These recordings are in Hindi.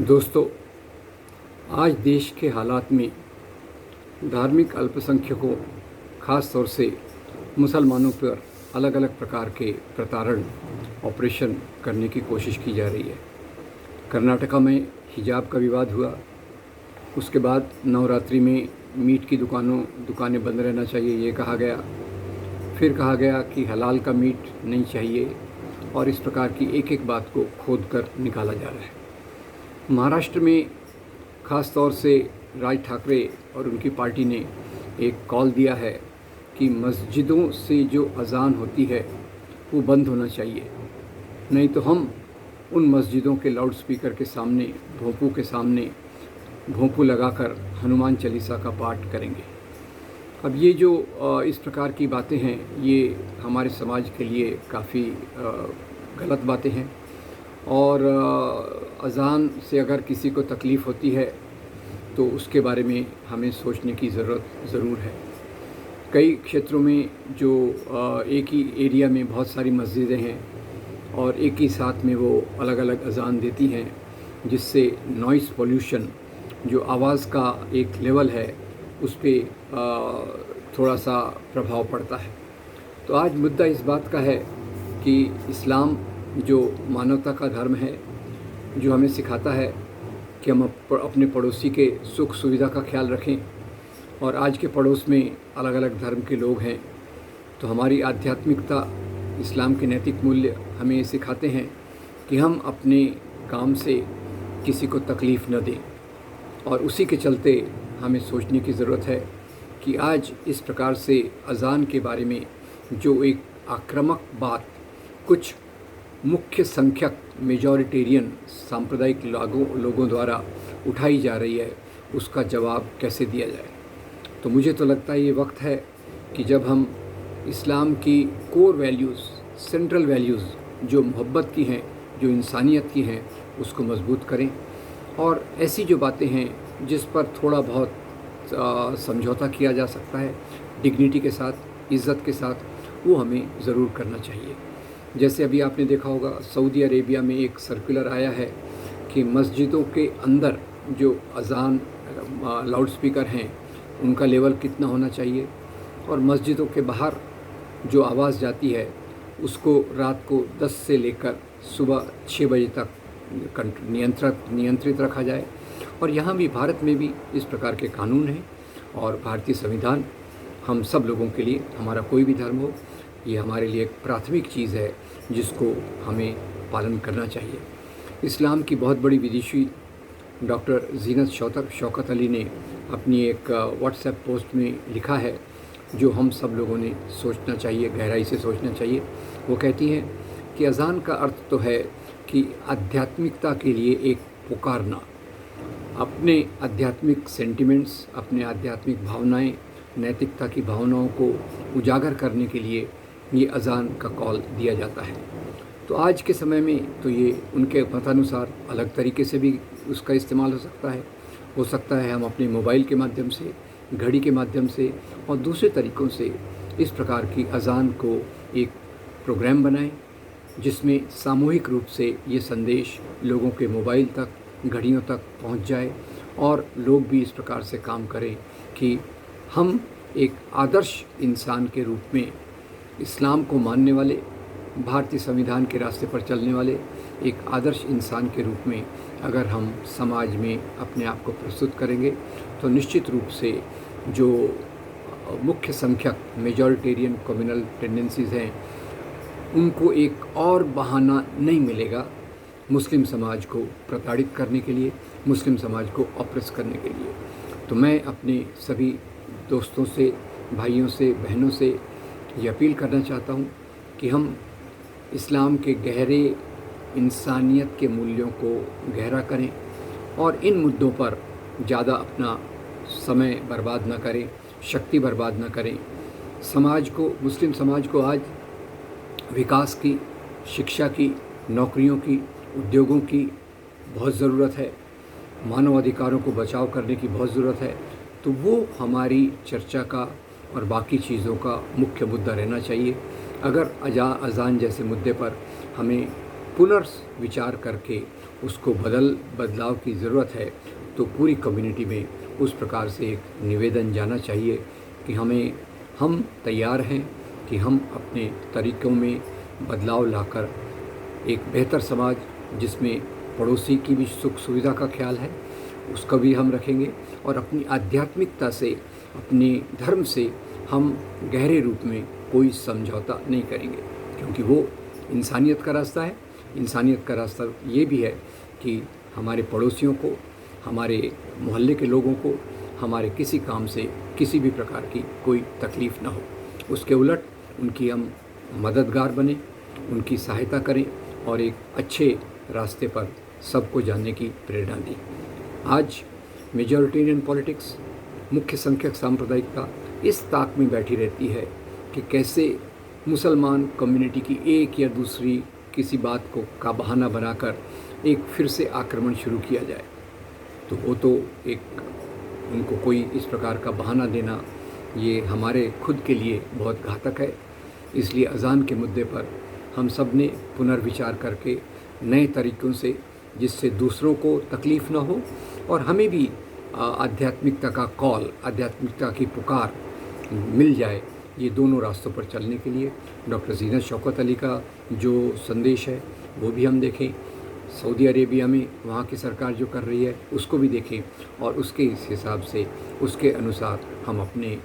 दोस्तों, आज देश के हालात में धार्मिक अल्पसंख्यकों, ख़ास तौर से मुसलमानों पर अलग अलग प्रकार के प्रताड़न ऑपरेशन करने की कोशिश की जा रही है। कर्नाटका में हिजाब का विवाद हुआ, उसके बाद नवरात्रि में मीट की दुकानें बंद रहना चाहिए ये कहा गया। फिर कहा गया कि हलाल का मीट नहीं चाहिए, और इस प्रकार की एक एक बात को खोद कर निकाला जा रहा है। महाराष्ट्र में ख़ास तौर से राज ठाकरे और उनकी पार्टी ने एक कॉल दिया है कि मस्जिदों से जो अज़ान होती है वो बंद होना चाहिए, नहीं तो हम उन मस्जिदों के लाउड स्पीकर के सामने, भोंपू के सामने भोंपू लगाकर हनुमान चालीसा का पाठ करेंगे। अब ये जो इस प्रकार की बातें हैं, ये हमारे समाज के लिए काफ़ी गलत बातें हैं। और अज़ान से अगर किसी को तकलीफ़ होती है तो उसके बारे में हमें सोचने की ज़रूरत ज़रूर है। कई क्षेत्रों में जो एक ही एरिया में बहुत सारी मस्जिदें हैं और एक ही साथ में वो अलग अलग अज़ान देती हैं, जिससे नॉइज़ पोल्यूशन, जो आवाज़ का एक लेवल है, उस पर थोड़ा सा प्रभाव पड़ता है। तो आज मुद्दा इस बात का है कि इस्लाम जो मानवता का धर्म है, जो हमें सिखाता है कि हम अपने पड़ोसी के सुख सुविधा का ख्याल रखें, और आज के पड़ोस में अलग अलग धर्म के लोग हैं, तो हमारी आध्यात्मिकता, इस्लाम के नैतिक मूल्य हमें ये सिखाते हैं कि हम अपने काम से किसी को तकलीफ़ न दें। और उसी के चलते हमें सोचने की ज़रूरत है कि आज इस प्रकार से अज़ान के बारे में जो एक आक्रामक बात कुछ मुख्य संख्यक मेजॉरिटेरियन सांप्रदायिक लोगों द्वारा उठाई जा रही है, उसका जवाब कैसे दिया जाए। तो मुझे तो लगता है ये वक्त है कि जब हम इस्लाम की कोर वैल्यूज़, सेंट्रल वैल्यूज़ जो मोहब्बत की हैं, जो इंसानियत की हैं, उसको मजबूत करें। और ऐसी जो बातें हैं जिस पर थोड़ा बहुत समझौता किया जा सकता है, डिग्निटी के साथ, इज़्ज़त के साथ, वो हमें ज़रूर करना चाहिए। जैसे अभी आपने देखा होगा, सऊदी अरेबिया में एक सर्कुलर आया है कि मस्जिदों के अंदर जो अज़ान लाउड स्पीकर हैं उनका लेवल कितना होना चाहिए, और मस्जिदों के बाहर जो आवाज़ जाती है उसको रात को 10 से लेकर सुबह 6 बजे तक नियंत्रित रखा जाए। और यहाँ भी, भारत में भी इस प्रकार के कानून हैं, और भारतीय संविधान हम सब लोगों के लिए, हमारा कोई भी धर्म हो, ये हमारे लिए एक प्राथमिक चीज़ है जिसको हमें पालन करना चाहिए। इस्लाम की बहुत बड़ी विदुषी डॉक्टर ज़ीनत शौकत अली ने अपनी एक व्हाट्सएप पोस्ट में लिखा है, जो हम सब लोगों ने सोचना चाहिए, गहराई से सोचना चाहिए। वो कहती हैं कि अज़ान का अर्थ तो है कि आध्यात्मिकता के लिए एक पुकारना, अपने आध्यात्मिक सेंटिमेंट्स, अपने आध्यात्मिक भावनाएं, नैतिकता की भावनाओं को उजागर करने के लिए ये अज़ान का कॉल दिया जाता है। तो आज के समय में तो ये उनके मतानुसार अलग तरीके से भी उसका इस्तेमाल हो सकता है हम अपने मोबाइल के माध्यम से, घड़ी के माध्यम से और दूसरे तरीक़ों से इस प्रकार की अज़ान को एक प्रोग्राम बनाएं, जिसमें सामूहिक रूप से ये संदेश लोगों के मोबाइल तक, घड़ियों तक पहुंच जाए, और लोग भी इस प्रकार से काम करें कि हम एक आदर्श इंसान के रूप में, इस्लाम को मानने वाले, भारतीय संविधान के रास्ते पर चलने वाले एक आदर्श इंसान के रूप में अगर हम समाज में अपने आप को प्रस्तुत करेंगे, तो निश्चित रूप से जो मुख्य संख्यक मेजॉरिटेरियन कम्युनल टेंडेंसीज़ हैं, उनको एक और बहाना नहीं मिलेगा मुस्लिम समाज को प्रताड़ित करने के लिए, मुस्लिम समाज को ऑप्रेस करने के लिए। तो मैं अपने सभी दोस्तों से, भाइयों से, बहनों से ये अपील करना चाहता हूँ कि हम इस्लाम के गहरे इंसानियत के मूल्यों को गहरा करें, और इन मुद्दों पर ज़्यादा अपना समय बर्बाद न करें, शक्ति बर्बाद न करें। समाज को, मुस्लिम समाज को आज विकास की, शिक्षा की, नौकरियों की, उद्योगों की बहुत ज़रूरत है, मानव अधिकारों को बचाव करने की बहुत ज़रूरत है। तो वो हमारी चर्चा का और बाकी चीज़ों का मुख्य मुद्दा रहना चाहिए। अगर अज़ान जैसे मुद्दे पर हमें पुनर्विचार करके उसको बदलाव की ज़रूरत है, तो पूरी कम्युनिटी में उस प्रकार से एक निवेदन जाना चाहिए कि हम तैयार हैं कि हम अपने तरीक़ों में बदलाव लाकर एक बेहतर समाज जिसमें पड़ोसी की भी सुख सुविधा का ख्याल है उसका भी हम रखेंगे, और अपनी आध्यात्मिकता से, अपने धर्म से हम गहरे रूप में कोई समझौता नहीं करेंगे, क्योंकि वो इंसानियत का रास्ता है। इंसानियत का रास्ता ये भी है कि हमारे पड़ोसियों को, हमारे मोहल्ले के लोगों को हमारे किसी काम से किसी भी प्रकार की कोई तकलीफ़ ना हो, उसके उलट उनकी हम मददगार बने, उनकी सहायता करें और एक अच्छे रास्ते पर सबको जानने की प्रेरणा दी। आज मेजॉरिटेरियन पॉलिटिक्स, मुख्य संख्यक सांप्रदायिकता इस ताक में बैठी रहती है कि कैसे मुसलमान कम्युनिटी की एक या दूसरी किसी बात को का बहाना बनाकर एक फिर से आक्रमण शुरू किया जाए, तो वो तो एक उनको कोई इस प्रकार का बहाना देना ये हमारे खुद के लिए बहुत घातक है। इसलिए अज़ान के मुद्दे पर हम सब ने पुनर्विचार करके नए तरीक़ों से, जिससे दूसरों को तकलीफ़ ना हो और हमें भी आध्यात्मिकता का कॉल, आध्यात्मिकता की पुकार मिल जाए, ये दोनों रास्तों पर चलने के लिए डॉक्टर ज़ीनत शौकत अली का जो संदेश है वो भी हम देखें, सऊदी अरेबिया में वहाँ की सरकार जो कर रही है उसको भी देखें, और उसके इस हिसाब से, उसके अनुसार हम अपने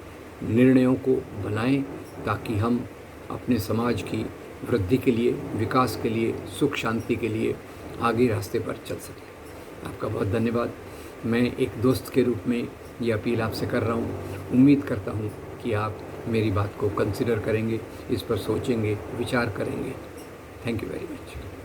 निर्णयों को बनाएं, ताकि हम अपने समाज की वृद्धि के लिए, विकास के लिए, सुख शांति के लिए आगे रास्ते पर चल सकें। आपका बहुत धन्यवाद। मैं एक दोस्त के रूप में ये अपील आपसे कर रहा हूँ। उम्मीद करता हूँ कि आप मेरी बात को कंसिडर करेंगे, इस पर सोचेंगे, विचार करेंगे। Thank you very much.